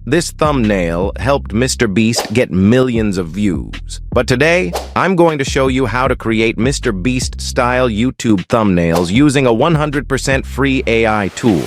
this thumbnail helped MrBeast get millions of views. But today, I'm going to show you how to create MrBeast-style YouTube thumbnails using a 100% free AI tool.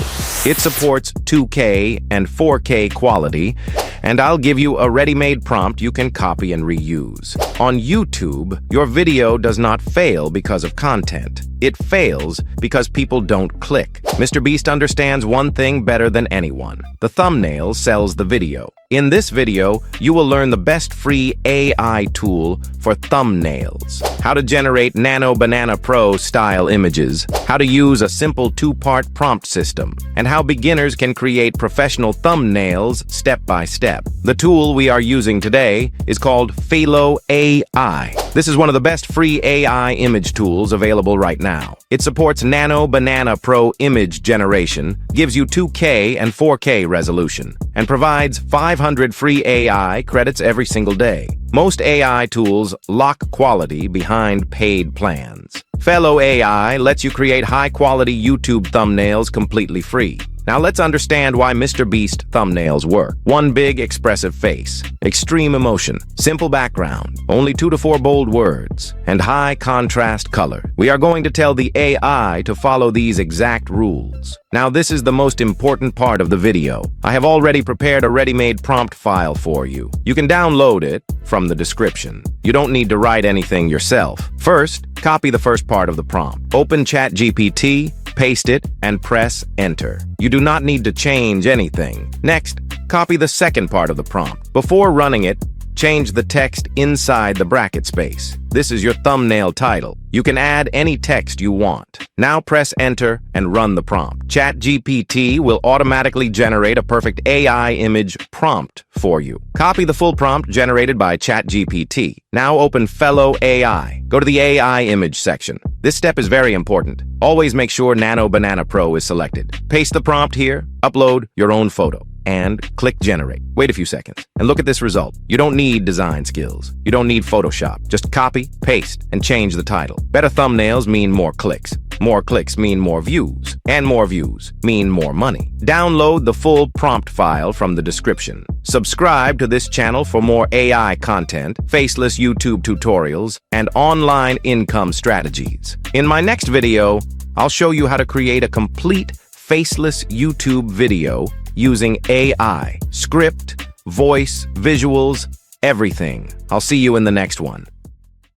It supports 2K and 4K quality, and I'll give you a ready-made prompt you can copy and reuse. On YouTube, your video does not fail because of content. It fails because people don't click. MrBeast understands one thing better than anyone. The thumbnail sells the video. In this video, you will learn the best free AI tool for thumbnails, how to generate Nano Banana Pro style images, how to use a simple 2-part prompt system, and how beginners can create professional thumbnails step by step. The tool we are using today is called faceless AI. This is one of the best free AI image tools available right now. It supports Nano Banana Pro image generation, gives you 2K and 4K resolution, and provides 500 free AI credits every single day. Most AI tools lock quality behind paid plans. Faceless AI lets you create high-quality YouTube thumbnails completely free. Now let's understand why MrBeast thumbnails work. One big expressive face, extreme emotion, simple background, only 2 to 4 bold words, and high contrast color. We are going to tell the AI to follow these exact rules. Now this is the most important part of the video. I have already prepared a ready-made prompt file for you. You can download it from the description. You don't need to write anything yourself. First, copy the first part of the prompt. Open ChatGPT, paste it, and press enter. You do not need to change anything. Next, copy the second part of the prompt. Before running it, change the text inside the bracket space. This is your thumbnail title. You can add any text you want. Now press enter and run the prompt. ChatGPT will automatically generate a perfect AI image prompt for you. Copy the full prompt generated by ChatGPT. Now open Faceless AI. Go to the AI image section. This step is very important. Always make sure Nano Banana Pro is selected. Paste the prompt here, upload your own photo, and click generate. Wait a few seconds and look at this result. You don't need design skills. You don't need Photoshop. Just copy, paste, and change the title. Better thumbnails mean more clicks. More clicks mean more views. And more views mean more money. Download the full prompt file from the description. Subscribe to this channel for more AI content, faceless YouTube tutorials, and online income strategies. In my next video, I'll show you how to create a complete faceless YouTube video using AI, script, voice, visuals, everything. I'll see you in the next one.